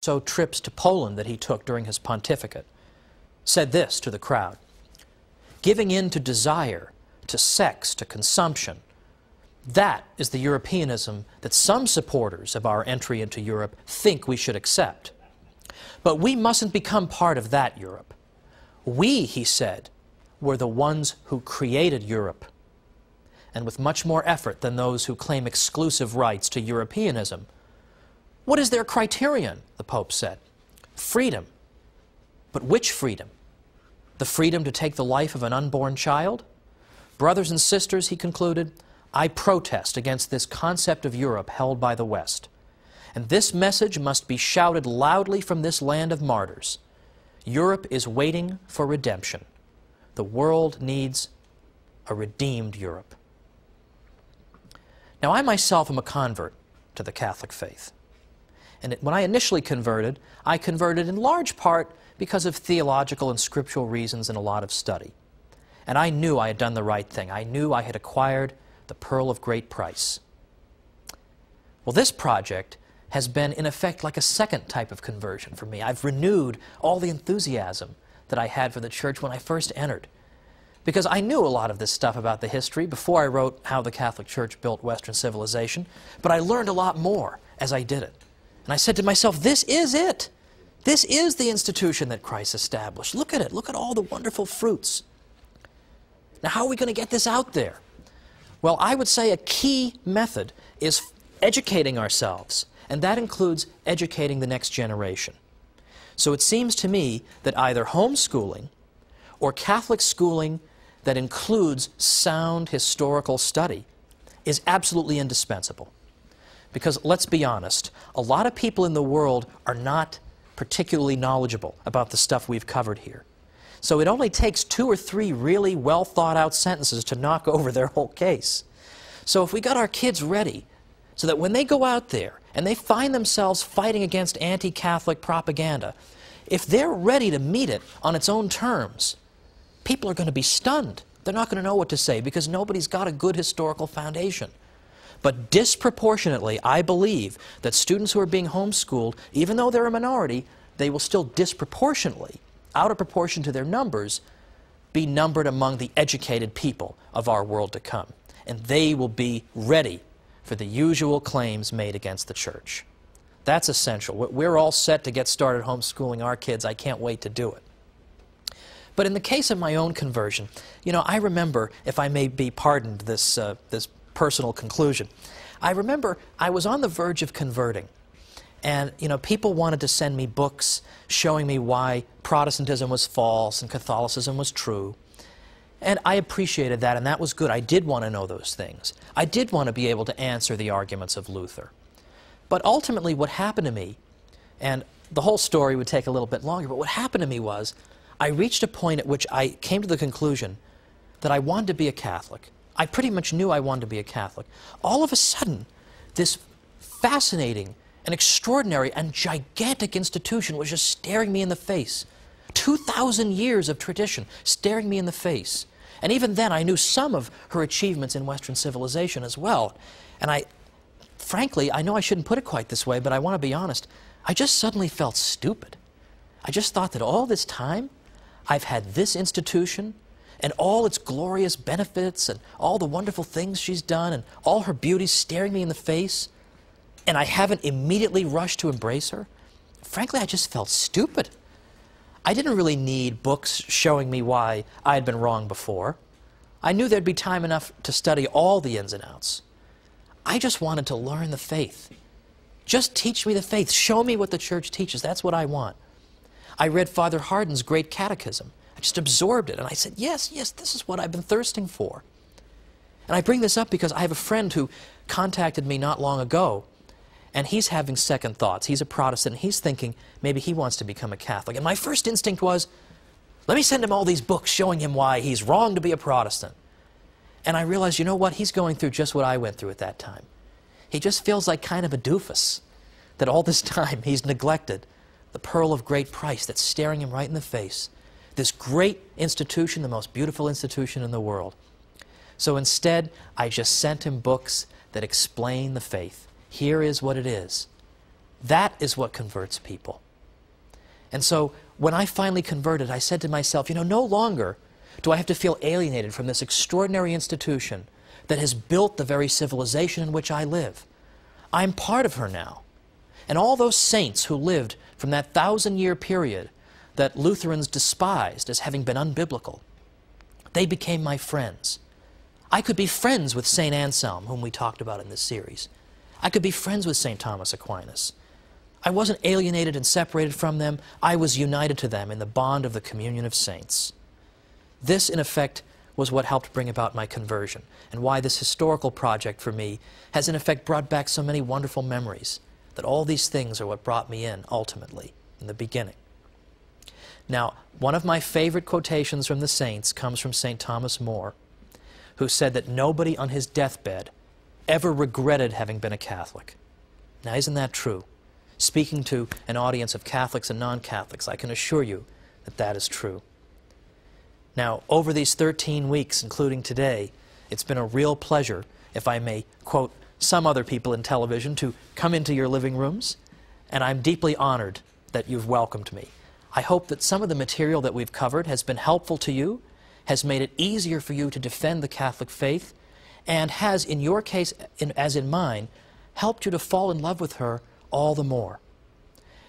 So trips to Poland that he took during his pontificate, said this to the crowd: "Giving in to desire, to sex, to consumption, that is the Europeanism that some supporters of our entry into Europe think we should accept. But we mustn't become part of that Europe. We," he said, "were the ones who created Europe." And with much more effort than those who claim exclusive rights to Europeanism. "What is their criterion?" the Pope said. "Freedom. But which freedom? The freedom to take the life of an unborn child? Brothers and sisters," he concluded, "I protest against this concept of Europe held by the West. And this message must be shouted loudly from this land of martyrs. Europe is waiting for redemption. The world needs a redeemed Europe." Now, I myself am a convert to the Catholic faith. And when I initially converted, I converted in large part because of theological and scriptural reasons and a lot of study. And I knew I had done the right thing. I knew I had acquired the pearl of great price. Well, this project has been, in effect, like a second type of conversion for me. I've renewed all the enthusiasm that I had for the church when I first entered, because I knew a lot of this stuff about the history before I wrote How the Catholic Church Built Western Civilization, but I learned a lot more as I did it. And I said to myself, this is it. This is the institution that Christ established. Look at it. Look at all the wonderful fruits. Now, how are we going to get this out there? Well, I would say a key method is educating ourselves, and that includes educating the next generation. So it seems to me that either homeschooling or Catholic schooling that includes sound historical study is absolutely indispensable. Because let's be honest, a lot of people in the world are not particularly knowledgeable about the stuff we've covered here. So it only takes 2 or 3 really well thought out sentences to knock over their whole case. So if we got our kids ready so that when they go out there and they find themselves fighting against anti-Catholic propaganda, if they're ready to meet it on its own terms, people are going to be stunned. They're not going to know what to say because nobody's got a good historical foundation. But disproportionately, I believe that students who are being homeschooled, even though they're a minority, they will still disproportionately, out of proportion to their numbers, be numbered among the educated people of our world to come. And they will be ready for the usual claims made against the church. That's essential. We're all set to get started homeschooling our kids. I can't wait to do it. But in the case of my own conversion, you know, I remember, if I may be pardoned this personal conclusion, I remember I was on the verge of converting. And, you know, people wanted to send me books showing me why Protestantism was false and Catholicism was true. And I appreciated that, and that was good. I did want to know those things. I did want to be able to answer the arguments of Luther. But ultimately what happened to me, and the whole story would take a little bit longer, but what happened to me was I reached a point at which I came to the conclusion that I wanted to be a Catholic. I pretty much knew I wanted to be a Catholic. All of a sudden, this fascinating and extraordinary and gigantic institution was just staring me in the face. 2,000 years of tradition staring me in the face. And even then, I knew some of her achievements in Western civilization as well. And frankly, I know I shouldn't put it quite this way, but I want to be honest, I just suddenly felt stupid. I just thought that all this time, I've had this institution and all its glorious benefits and all the wonderful things she's done and all her beauty staring me in the face, and I haven't immediately rushed to embrace her. Frankly, I just felt stupid. I didn't really need books showing me why I had been wrong before. I knew there'd be time enough to study all the ins and outs. I just wanted to learn the faith. Just teach me the faith. Show me what the church teaches. That's what I want. I read Father Hardin's Great Catechism. I just absorbed it, and I said, yes, this is what I've been thirsting for. And I bring this up because I have a friend who contacted me not long ago, and he's having second thoughts. He's a Protestant, and he's thinking maybe he wants to become a Catholic. And my first instinct was, let me send him all these books showing him why he's wrong to be a Protestant. And I realized, you know what, he's going through just what I went through at that time. He just feels like kind of a doofus, that all this time he's neglected the pearl of great price that's staring him right in the face. This great institution, the most beautiful institution in the world. So instead, I just sent him books that explain the faith. Here is what it is. That is what converts people. And so when I finally converted, I said to myself, you know, no longer do I have to feel alienated from this extraordinary institution that has built the very civilization in which I live. I'm part of her now. And all those saints who lived from that 1,000-year period that Lutherans despised as having been unbiblical, they became my friends. I could be friends with St. Anselm, whom we talked about in this series. I could be friends with St. Thomas Aquinas. I wasn't alienated and separated from them. I was united to them in the bond of the communion of saints. This, in effect, was what helped bring about my conversion, and why this historical project for me has in effect brought back so many wonderful memories, that all these things are what brought me in, ultimately, in the beginning. Now, one of my favorite quotations from the saints comes from St. Thomas More, who said that nobody on his deathbed ever regretted having been a Catholic. Now, isn't that true? Speaking to an audience of Catholics and non-Catholics, I can assure you that that is true. Now, over these 13 weeks, including today, it's been a real pleasure, if I may quote some other people in television, to come into your living rooms, and I'm deeply honored that you've welcomed me. I hope that some of the material that we've covered has been helpful to you, has made it easier for you to defend the Catholic faith, and has, in your case, as in mine, helped you to fall in love with her all the more.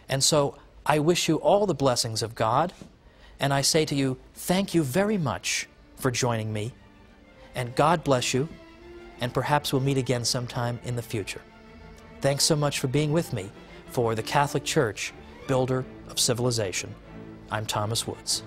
And so I wish you all the blessings of God, and I say to you, thank you very much for joining me, and God bless you, and perhaps we'll meet again sometime in the future. Thanks so much for being with me for the Catholic Church, Builder of Civilization. I'm Thomas Woods.